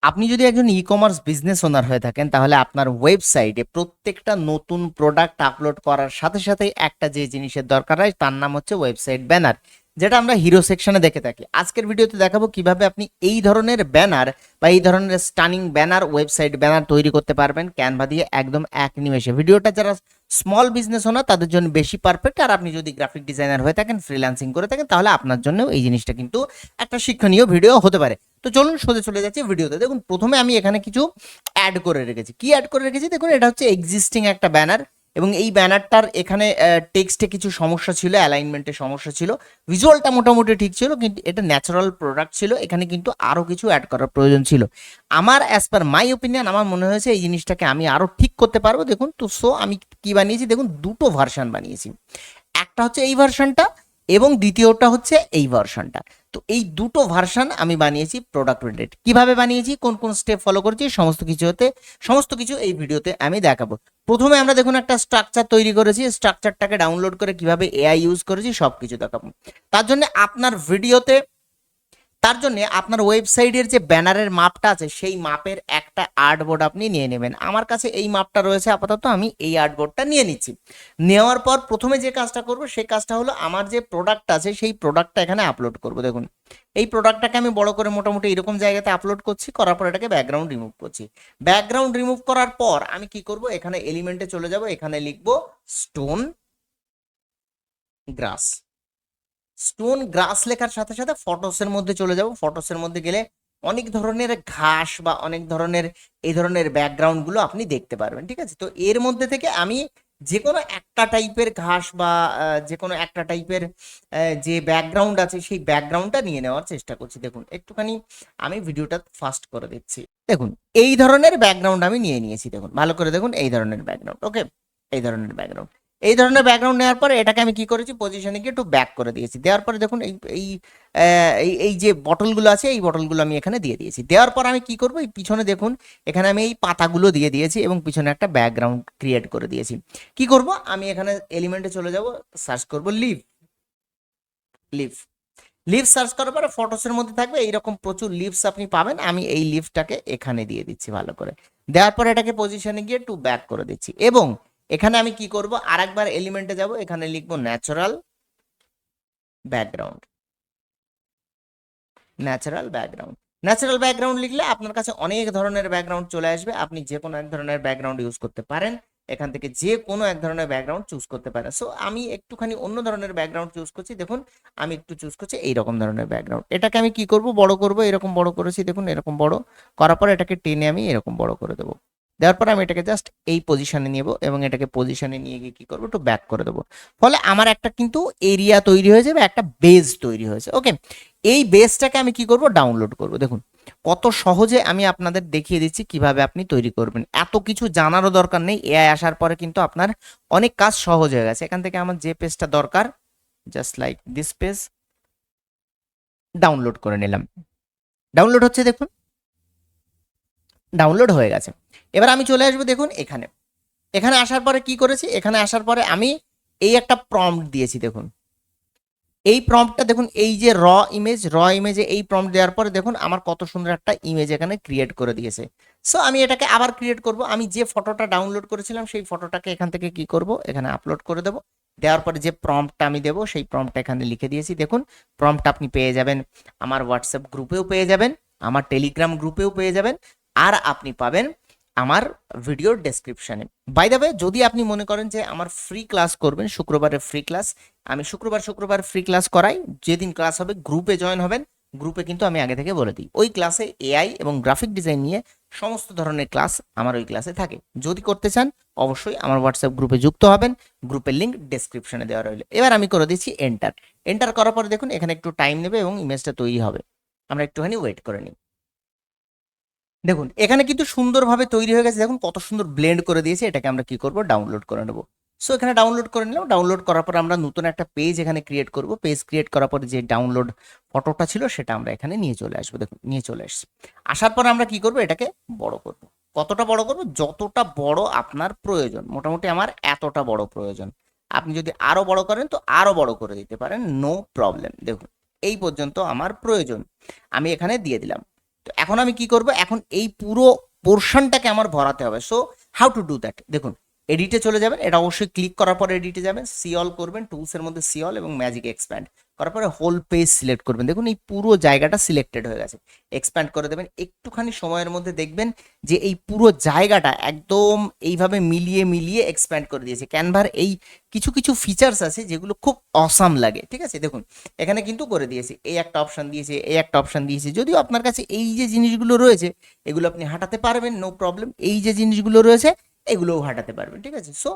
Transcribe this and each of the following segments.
আপনি যদি একজন ই-কমার্স বিজনেস ওনার হয়ে থাকেন তাহলে আপনার ওয়েবসাইটে প্রত্যেকটা নতুন প্রোডাক্ট আপলোড করার সাথে সাথে একটা যে জিনিসের দরকার হয় তার নাম হচ্ছে ওয়েবসাইট ব্যানার, যেটা আমরা হিরো সেকশনে দেখে থাকি। আজকের ভিডিওতে দেখাবো কিভাবে আপনি এই ধরনের ব্যানার বা এই ধরনের স্টানিং ব্যানার ওয়েবসাইট ব্যানার তৈরি করতে পারবেন ক্যানভা দিয়ে একদম এক নিমেষে। ভিডিওটা যারা স্মল বিজনেস ওনার তাদের জন্য বেশি পারফেক্ট, আর আপনি যদি গ্রাফিক ডিজাইনার হয়ে থাকেন, ফ্রিল্যান্সিং করে থাকেন, তাহলে আপনার জন্য এই জিনিসটা কিন্তু একটা শিক্ষণীয় ভিডিও হতে পারে। তো চলুন সোজা চলে যাচ্ছি ভিডিওতে। দেখুন, প্রথমে আমি এখানে কিছু অ্যাড করে রেখেছি। কি অ্যাড করে রেখেছি দেখুন, এটা হচ্ছে এক্সিস্টিং একটা ব্যানার, এবং এই ব্যানারটার এখানে টেক্সটে কিছু সমস্যা ছিল, অ্যালাইনমেন্টের সমস্যা ছিল, ভিজুয়ালটা মোটামুটি ঠিক ছিল, কিন্তু এটা ন্যাচারাল প্রোডাক্ট ছিল, এখানে কিন্তু আরও কিছু অ্যাড করার প্রয়োজন ছিল। আমার অ্যাজ পার মাই ওপিনিয়ন আমার মনে হয়েছে এই জিনিসটাকে আমি আরও ঠিক করতে পারবো। দেখুন তো, সো আমি কি বানিয়েছি দেখুন, দুটো ভার্সন বানিয়েছি। একটা হচ্ছে এই ভার্সনটা এবং দ্বিতীয়টা হচ্ছে এই ভার্সনটা। তো এই দুটো ভার্সন আমি বানিয়েছি প্রোডাক্ট রিলেটেড। কিভাবে বানিয়েছি, কোন কোন স্টেপ ফলো করেছি, সমস্ত কিছু এই ভিডিওতে আমি দেখাবো। প্রথমে আমরা দেখুন একটা স্ট্রাকচার তৈরি করেছি, স্ট্রাকচারটাকে ডাউনলোড করে কিভাবে এআই ইউজ করেছি সব কিছু দেখাবো। তার জন্য আপনার ওয়েবসাইটের যে ব্যানারের মাপটা আছে সেই মাপের একটা আর্টবোর্ড আপনি নিয়ে নেবেন। আমার কাছে এই মাপটা রয়েছে আপাতত, আমি এই আর্টবোর্ডটা নিয়ে নিচ্ছি। নেওয়ার পর প্রথমে যে কাজটা করব সেই কাজটা হলো আমার যে প্রোডাক্ট আছে সেই প্রোডাক্টটা এখানে আপলোড করব। দেখুন, এই প্রোডাক্টটাকে আমি বড় করে মোটামুটি এরকম জায়গাতে আপলোড করছি, করার পর এটাকে ব্যাকগ্রাউন্ড রিমুভ করছি। ব্যাকগ্রাউন্ড রিমুভ করার পর আমি কি করব, এখানে এলিমেন্টে চলে যাব, এখানে লিখবো স্টোন গ্রাস। স্টোন গ্রাস লেখার সাথে সাথে ফটোসের মধ্যে চলে যাব। ফটোসের মধ্যে গেলে অনেক ধরনের ঘাস বা অনেক ধরনের এই ধরনের ব্যাকগ্রাউন্ডগুলো আপনি দেখতে পারবেন, ঠিক আছে? তো এর মধ্যে থেকে আমি যে কোনো একটা টাইপের ঘাস বা যে কোনো একটা টাইপের যে ব্যাকগ্রাউন্ড আছে সেই ব্যাকগ্রাউন্ডটা নিয়ে নেওয়ার চেষ্টা করছি। দেখুন একটুখানি আমি ভিডিওটা ফাস্ট করে দিচ্ছি। দেখুন, এই ধরনের ব্যাকগ্রাউন্ড আমি নিয়ে নিয়েছি। দেখুন ভালো করে দেখুন, এই ধরনের ব্যাকগ্রাউন্ড। ওকে, এই ধরনের ব্যাকগ্রাউন্ড। এই ধরনের ব্যাকগ্রাউন্ড নেওয়ার পরে এটাকে আমি কি করেছি, পজিশনে গিয়ে একটু ব্যাক করে দিয়েছি। দেওয়ার পরে দেখুন এই এই এই এই যে বটলগুলো আছে এই বটলগুলো আমি এখানে দিয়ে দিয়েছি। দেওয়ার পর আমি কি করব, এই পিছনে দেখুন এখানে আমি এই পাতাগুলো দিয়ে দিয়েছি এবং পিছনে একটা ব্যাকগ্রাউন্ড ক্রিয়েট করে দিয়েছি। কি করব, আমি এখানে এলিমেন্টে চলে যাব, সার্চ করব লিভ। লিভ লিভ সার্চ করার পরে ফটোসের মধ্যে থাকবে এইরকম প্রচুর লিভস আপনি পাবেন। আমি এই লিভটাকে এখানে দিয়ে দিচ্ছি ভালো করে। দেওয়ার পরে এটাকে পজিশনে গিয়ে টু ব্যাক করে দিচ্ছি, এবং এখানে আমি কি করব, আরেকবার এলিমেন্টে যাব, এখানে লিখবো natural background. Natural background natural background লিখলে আপনার কাছে অনেক ধরনের ব্যাকগ্রাউন্ড চলে আসবে। আপনি যে কোনো এক ধরনের ব্যাকগ্রাউন্ড ইউজ করতে পারেন, এখান থেকে যে কোনো এক ধরনের ব্যাকগ্রাউন্ড চুজ করতে পারেন। সো আমি একটুখানি অন্য ধরনের ব্যাকগ্রাউন্ড চুজ করছি। দেখুন, আমি একটু চুজ করছি এইরকম ধরনের ব্যাকগ্রাউন্ড। এটাকে আমি কি করব, বড় করব, এরকম বড় করেছি। দেখুন এরকম বড় করার পর এটাকে টেনে আমি এরকম বড় করে দেবো। দেওয়ার পর আমি এটাকে জাস্ট এই পজিশনে নিয়ে এবং এটাকে পজিশনে নিয়ে গিয়ে কি করবো, একটু ব্যাক করে দেবো। ফলে আমার একটা কিন্তু এরিয়া তৈরি হয়ে যাবে, একটা বেজ তৈরি হয়েছে। ওকে, এই বেসটাকে আমি কি করব, ডাউনলোড করব। দেখুন কত সহজে আমি আপনাদের দেখিয়ে দিচ্ছি কিভাবে আপনি তৈরি করবেন। এত কিছু জানারও দরকার নেই, এআই আসার পরে কিন্তু আপনার অনেক কাজ সহজ হয়ে গেছে। এখান থেকে আমার যে পেজটা দরকার, just like this page, download করে নিলাম। ডাউনলোড হচ্ছে, দেখুন ডাউনলোড হয়ে গেছে। এবার আমি চলে আসবো দেখুন এখানে। এখানে আসার পরে কি করেছি, এখানে আসার পরে আমি এই একটা প্রম্পট দিয়েছি। দেখুন এই প্রম্পটটা দেখুন, এই যে র ইমেজে এই প্রম্পট দেওয়ার পরে দেখুন আমার কত সুন্দর একটা ইমেজ এখানে ক্রিয়েট করে দিয়েছে। সো আমি এটাকে আবার ক্রিয়েট করব। আমি যে ফটোটা ডাউনলোড করেছিলাম সেই ফটোটাকে এখান থেকে কি করব, এখানে আপলোড করে দেবো। দেওয়ার পরে যে প্রম্পটটা আমি দেবো সেই প্রম্পটটা এখানে লিখে দিয়েছি। দেখুন প্রম্পট আপনি পেয়ে যাবেন আমার হোয়াটসঅ্যাপ গ্রুপেও পেয়ে যাবেন, আমার টেলিগ্রাম গ্রুপেও পেয়ে যাবেন, আর আপনি পাবেন আমার ভিডিওর ডেসক্রিপশনে। বাই দ্য ওয়ে, যদি আপনি মনে করেন যে আমার ফ্রি ক্লাস করবেন, শুক্রবারে ফ্রি ক্লাস, আমি শুক্রবার ফ্রি ক্লাস করাই। যেদিন ক্লাস হবে গ্রুপে জয়েন হবেন। গ্রুপে কিন্তু আমি আগে থেকে বলে দিই, ওই ক্লাসে এআই এবং গ্রাফিক ডিজাইন নিয়ে সমস্ত ধরনের ক্লাস আমার ওই ক্লাসে থাকে। যদি করতে চান অবশ্যই আমার হোয়াটসঅ্যাপ গ্রুপে যুক্ত হবেন। গ্রুপের লিঙ্ক ডেসক্রিপশনে দেওয়া রইল। এবার আমি করে দিচ্ছি এন্টার। এন্টার করার পরে দেখুন এখানে একটু টাইম নেবে এবং ইমেজটা তৈরি হবে। আমরা একটুখানি ওয়েট করে নিই। দেখুন এখানে কিন্তু সুন্দরভাবে তৈরি হয়ে গেছে। দেখুন কত সুন্দর ব্লেন্ড করে দিয়েছে। এটাকে আমরা কি করব, ডাউনলোড করে নেব। সো এখানে ডাউনলোড করে নিলাম। ডাউনলোড করার পর আমরা নতুন একটা পেজ এখানে ক্রিয়েট করব। পেজ ক্রিয়েট করার পর যে ডাউনলোড ফটোটা ছিল সেটা আমরা এখানে নিয়ে চলে আসবো। দেখুন নিয়ে চলে আসছি। আসার পর আমরা কি করব, এটাকে বড় করব। কতটা বড় করব, যতটা বড় আপনার প্রয়োজন। মোটামুটি আমার এতটা বড় প্রয়োজন। আপনি যদি আরো বড় করেন তো আরো বড় করে দিতে পারেন, নো প্রবলেম। দেখুন এই পর্যন্ত আমার প্রয়োজন, আমি এখানে দিয়ে দিলাম। তো এখন আমি কি করব, এখন এই পুরো পোর্শনটাকে আমার ভরাতে হবে। So how to do that, দেখুন এডিটে চলে যাবেন, এটা অবশ্যই ক্লিক করার পর এডিটে যাবেন, সি অল করবেন, টুলসের মধ্যে সি অল এবং ম্যাজিক এক্সপ্যান্ড করার পরে হোল পেজ সিলেক্ট করবেন। দেখুন এই পুরো জায়গাটা সিলেক্টেড হয়ে গেছে, এক্সপ্যান্ড করে দেবেন। একটুখানি সময়ের মধ্যে দেখবেন যে এই পুরো জায়গাটা একদম এইভাবে মিলিয়ে মিলিয়ে এক্সপ্যান্ড করে দিয়েছে। ক্যানভার এই কিছু কিছু ফিচার্স আছে যেগুলো খুব অসাম লাগে, ঠিক আছে। দেখুন এখানে কিন্তু করে দিয়েছে, এই একটা অপশন দিয়েছে, এই একটা অপশন দিয়েছে। যদিও আপনার কাছে এই যে জিনিসগুলো রয়েছে এগুলো আপনি হাঁটাতে পারবেন, নো প্রবলেম। এই যে জিনিসগুলো রয়েছে এগুলোও হাঁটাতে পারবেন, ঠিক আছে। সো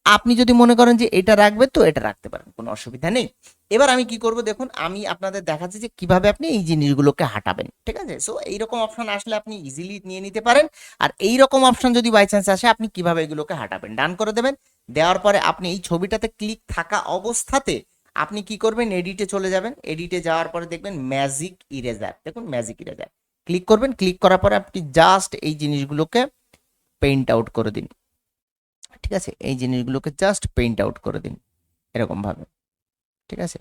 আপনি যদি মনে করেন যে এটা রাখবেন তো এটা রাখতে পারেন, কোনো অসুবিধা নেই। এবার আমি কি করব, দেখুন আমি আপনাদের দেখাচ্ছি যে কিভাবে আপনি এই জিনিসগুলোকে হাঁটাবেন, ঠিক আছে। সো এইরকম অপশন আসলে আপনি ইজিলি নিয়ে নিতে পারেন। আর এইরকম অপশন যদি বাই চান্স আসে আপনি কিভাবে এগুলোকে হাঁটাবেন, ডান করে দেবেন। দেওয়ার পরে আপনি এই ছবিটাতে ক্লিক থাকা অবস্থাতে আপনি কি করবেন, এডিটে চলে যাবেন। এডিটে যাওয়ার পরে দেখবেন ম্যাজিক ইরেজার, দেখুন ম্যাজিক ইরেজার ক্লিক করবেন। ক্লিক করার পরে আপনি জাস্ট এই জিনিসগুলোকে পেইন্ট আউট করে দিন, ঠিক আছে। এই জিনিসগুলোকে জাস্ট পেইন্ট আউট করে দিন এরকম ভাবে, ঠিক আছে।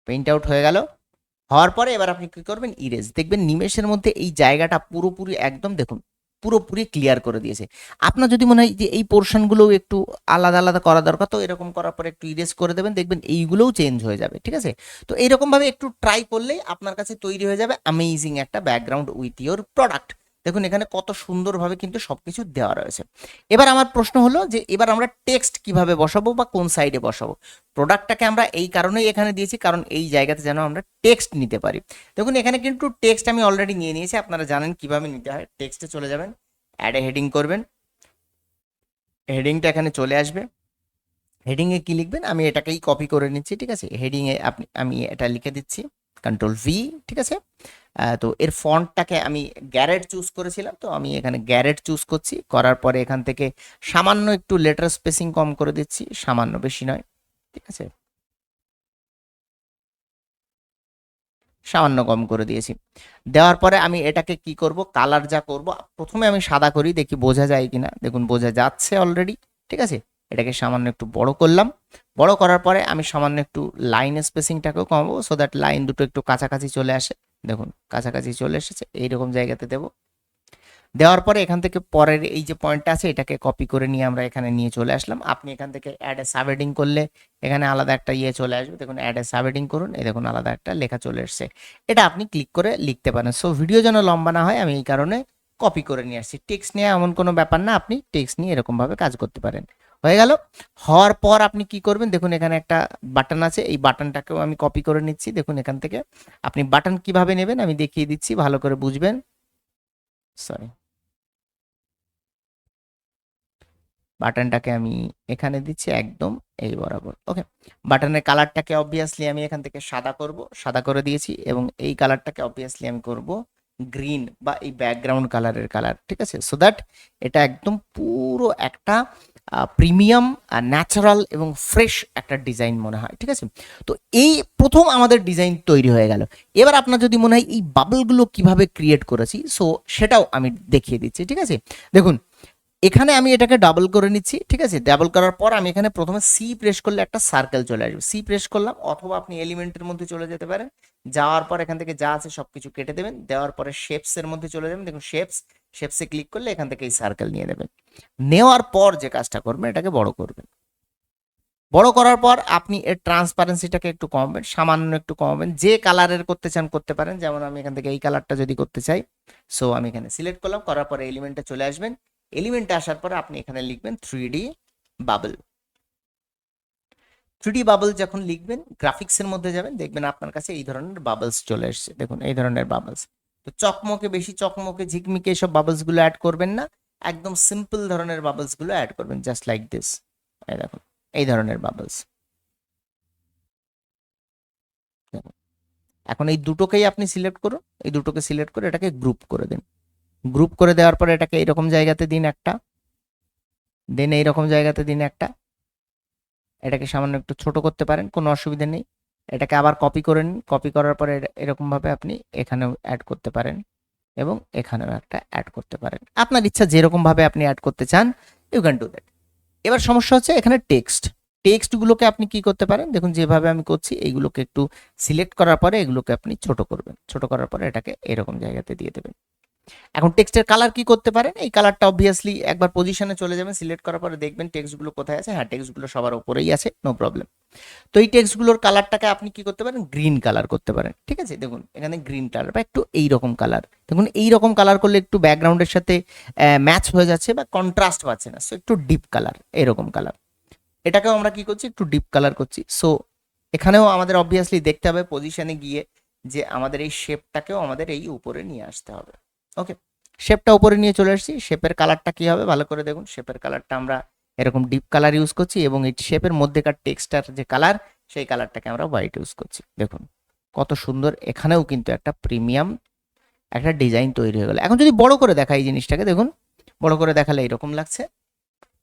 পেইন্ট আউট হয়ে গেল। হওয়ার পরে এবার আপনি কি করবেন, ইরেজ, দেখবেন নিমেষের মধ্যে এই জায়গাটা পুরোপুরি একদম দেখুন পুরোপুরি ক্লিয়ার করে দিয়েছে। আপনার যদি মনে হয় যে এই পোর্শনগুলো একটু আলাদা আলাদা করা দরকার, তো এরকম করার পরে একটু ইরেজ করে দেবেন, দেখবেন এইগুলোও চেঞ্জ হয়ে যাবে, ঠিক আছে। তো এইরকম ভাবে একটু ট্রাই করলেই আপনার কাছে তৈরি হয়ে যাবে অ্যামেজিং একটা ব্যাকগ্রাউন্ড উইথ ইওর প্রোডাক্ট। দেখুন এখানে কত সুন্দরভাবে কিন্তু সবকিছু দেওয়া রয়েছে। এবার আমার প্রশ্ন হলো যে এবার আমরা টেক্সট কিভাবে বসাবো বা কোন সাইডে বসাবো। প্রোডাক্টটাকে আমরা এই কারণেই এখানে দিয়েছি, কারণ এই জায়গাতে যেন আমরা টেক্সট নিতে পারি। দেখুন এখানে কিন্তু টেক্সট আমি অলরেডি নিয়ে নিয়েছি, আপনারা জানেন কিভাবে নিতে হয়। টেক্সটে চলে যাবেন, অ্যাডে হেডিং করবেন, হেডিংটা এখানে চলে আসবে। হেডিংয়ে কি লিখবেন, আমি এটাকেই কপি করে নিচ্ছি, ঠিক আছে। হেডিংয়ে আমি এটা লিখে দিচ্ছি কন্ট্রোল ভি, ঠিক আছে। তো এর ফন্টটাকে আমি গ্যারেট চুজ করেছিলাম, তো আমি এখানে গ্যারেট চুজ করছি। করার পরে এখান থেকে সামান্য একটু লেটার স্পেসিং কম করে দিচ্ছি, সামান্য, বেশি নয়, ঠিক আছে, সামান্য কম করে দিয়েছি। দেওয়ার পরে আমি এটাকে কি করব, কালার যা করব, প্রথমে আমি সাদা করি, দেখি বোঝা যায় কিনা। দেখুন বোঝা যাচ্ছে অলরেডি, ঠিক আছে। এটাকে সামান্য একটু বড় করলাম। বড় করার পরে আমি সামান্য একটু লাইন স্পেসিংটাকেও কমাবো, সো দ্যাট লাইন দুটো একটু কাছাকাছি চলে আসে। দেখুন কাছাকাছি চলে এসেছে, এইরকম জায়গাতে দেবো। দেওয়ার পরে এখান থেকে পরের এই যে পয়েন্টটা আছে এটাকে কপি করে নিয়ে আমরা এখানে নিয়ে চলে আসলাম। আপনি এখান থেকে অ্যাড এ সাবহেডিং করলে এখানে আলাদা একটা ইয়ে চলে আসবে। দেখুন অ্যাড এ সাবহেডিং করুন, এই দেখুন আলাদা একটা লেখা চলে এসছে। এটা আপনি ক্লিক করে লিখতে পারেন। সো ভিডিও যেন লম্বা না হয় আমি এই কারণে কপি করে নিয়ে আসছি। টেক্সট নিয়ে এমন কোনো ব্যাপার না, আপনি টেক্সট নিয়ে এরকমভাবে কাজ করতে পারেন। হয়ে গেল। হওয়ার পর আপনি কি করবেন, দেখুন এখানে একটা বাটন আছে, এই বাটনটাকেও আমি কপি করে নিচ্ছি। দেখুন এখান থেকে আপনি বাটন কিভাবে নেবেন আমি দেখিয়ে দিচ্ছি, ভালো করে বুঝবেন। সরি, বাটনটাকে আমি এখানে দিচ্ছি একদম এই বরাবর, ওকে। বাটনের কালারটাকে অবভিয়াসলি আমি এখান থেকে সাদা করব, সাদা করে দিয়েছি। এবং এই কালারটাকে অবভিয়াসলি আমি করব গ্রিন বা এই ব্যাকগ্রাউন্ড কালারের কালার, ঠিক আছে। সো দ্যাট এটা একদম পুরো একটা প্রিমিয়াম, ন্যাচারাল এবং ফ্রেশ একটা ডিজাইন মনে হয়, ঠিক আছে। তো এই প্রথম আমাদের ডিজাইন তৈরি হয়ে গেল। এবার আপনার যদি মনে হয় এই বাবলগুলো কিভাবে ক্রিয়েট করেছি, সো সেটাও আমি দেখিয়ে দিচ্ছি, ঠিক আছে। দেখুন এখানে আমি এটাকে ডাবল করে নিচ্ছি, ঠিক আছে। ডাবল করার পর আমি এখানে প্রথমে সি প্রেস করলে একটা সার্কেল চলে আসবে, সি প্রেস করলাম। অথবা আপনি এলিমেন্টের মধ্যে চলে যেতে পারেন, যাওয়ার পর এখান থেকে যা আছে সবকিছু কেটে দেবেন। দেওয়ার পরে শেপস এর মধ্যে চলে যাবেন, দেখুন শেপস, শেপসে ক্লিক করলে এখান থেকে এই সার্কেল নিয়ে নেবেন। নেওয়ার পর যে কাজটা করবেন এটাকে বড় করবেন। বড় করার পর আপনি এর ট্রান্সপারেন্সিটাকে একটু কমাবেন, সামান্য একটু কমাবেন। যে কালারের করতে চান করতে পারেন, যেমন আমি এখান থেকে এই কালারটা যদি করতে চাই, সো আমি এখানে সিলেক্ট করলাম। করার পরে এলিমেন্টে চলে আসবেন। এলিমেন্টে আসার পরে আপনি এখানে লিখবেন 3D বাবল। 3D বাবল যখন লিখবেন গ্রাফিক্সের মধ্যে যাবেন, দেখবেন আপনার কাছে এই ধরনের বাবলস চলে এসছে। দেখুন এই ধরনের বাবলস। তো চকমকে, বেশি চকমকে, ঝিকমিকে এসব বাবলস গুলো অ্যাড করবেন না, একদম সিম্পল ধরনের বাবলস গুলো অ্যাড করবেন, জাস্ট লাইক দিস। এই দেখুন এই ধরনের বাবলস। এখন এই দুটোকেই আপনি সিলেক্ট করুন, এই দুটোকে সিলেক্ট করে এটাকে গ্রুপ করে দিন। গ্রুপ করে দেওয়ার পরে এটাকে এইরকম জায়গাতে দিন একটা, দেন এইরকম জায়গাতে দিন একটা। এটাকে সামান্য একটু ছোট করতে পারেন, কোনো অসুবিধা নেই। এটাকে আবার কপি করে নিন, কপি করার পরে এরকমভাবে আপনি এখানেও অ্যাড করতে পারেন এবং এখানেও একটা অ্যাড করতে পারেন। আপনার ইচ্ছা যেরকমভাবে আপনি অ্যাড করতে চান, ইউ ক্যান ডু দ্যাট। এবার সমস্যা হচ্ছে এখানে টেক্সট। টেক্সটগুলোকে আপনি কি করতে পারেন, দেখুন যেভাবে আমি করছি এইগুলোকে একটু সিলেক্ট করার পরে এগুলোকে আপনি ছোট করবেন, ছোট করার পরে এটাকে এরকম জায়গাতে দিয়ে দেবেন। এখন টেক্সটের কালার কি করতে পারেন, এই কালারটা অবভিয়াসলি একবার পজিশনে চলে যাবেন, সিলেক্ট করার পরে দেখবেন টেক্সটগুলো কোথায় আছে, হ্যাঁ টেক্সটগুলো সবার উপরেই আছে, নো প্রবলেম। তো এই টেক্সটগুলোর কালারটাকে আপনি কি করতে পারেন, গ্রিন কালার করতে পারেন, ঠিক আছে। দেখুন এখানে গ্রিন কালার বা একটু এইরকম কালার, দেখুন এইরকম কালার করলে একটু ব্যাকগ্রাউন্ডের সাথে ম্যাচ হয়ে যাচ্ছে বা কন্ট্রাস্ট পাচ্ছে না, সো একটু ডিপ কালার, এরকম কালার। এটাকেও আমরা কি করছি, একটু ডিপ কালার করছি। সো এখানেও আমাদের অবভিয়াসলি দেখতে হবে পজিশনে গিয়ে যে আমাদের এই শেপটাকেও আমাদের এই উপরে নিয়ে আসতে হবে। ওকে, শেপটা উপরে নিয়ে চলে আসছি। শেপের কালারটা কি হবে ভালো করে দেখুন, শেপের কালারটা আমরা এরকম ডিপ কালার ইউজ করছি এবং এই শেপের মধ্যেকার টেক্সটার যে কালার সেই কালারটাকে আমরা হোয়াইট ইউজ করছি। দেখুন কত সুন্দর, এখানেও কিন্তু একটা প্রিমিয়াম একটা ডিজাইন তৈরি হয়ে গেল। এখন যদি বড় করে দেখা এই জিনিসটাকে, দেখুন বড় করে দেখালে এরকম লাগছে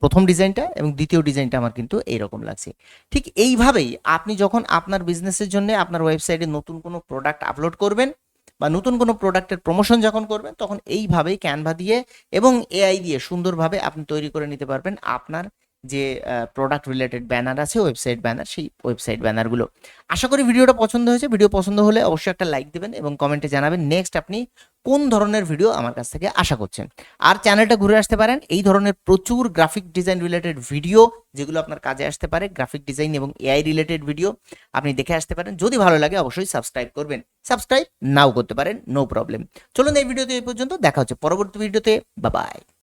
প্রথম ডিজাইনটা, এবং দ্বিতীয় ডিজাইনটা আমার কিন্তু এইরকম লাগছে। ঠিক এইভাবেই আপনি যখন আপনার বিজনেসের জন্য আপনার ওয়েবসাইটে নতুন কোনো প্রোডাক্ট আপলোড করবেন বা নতুন কোনো প্রোডাক্টের প্রমোশন যখন করবেন, তখন এইভাবেই ক্যানভা দিয়ে এবং এআই দিয়ে সুন্দরভাবে আপনি তৈরি করে নিতে পারবেন আপনার যে প্রোডাক্ট রিলেটেড ব্যানার আছে, ওয়েবসাইট ব্যানার, সেই ওয়েবসাইট ব্যানারগুলো। আশা করি ভিডিওটা পছন্দ হয়েছে। ভিডিও পছন্দ হলে অবশ্যই একটা লাইক দেবেন এবং কমেন্টে জানাবেন নেক্সট আপনি কোন ধরনের ভিডিও আমার কাছ থেকে আশা করছেন। আর চ্যানেলটা ঘুরে আসতে পারেন, এই ধরনের প্রচুর গ্রাফিক ডিজাইন রিলেটেড ভিডিও যেগুলো আপনার কাজে আসতে পারে, গ্রাফিক ডিজাইন এবং এআই রিলেটেড ভিডিও আপনি দেখে আসতে পারেন। যদি ভালো লাগে অবশ্যই সাবস্ক্রাইব করবেন, সাবস্ক্রাইব নাও করতে পারেন, নো প্রবলেম। চলুন এই ভিডিওতে এই পর্যন্ত, দেখা হচ্ছে পরবর্তী ভিডিওতে, বাই বাই।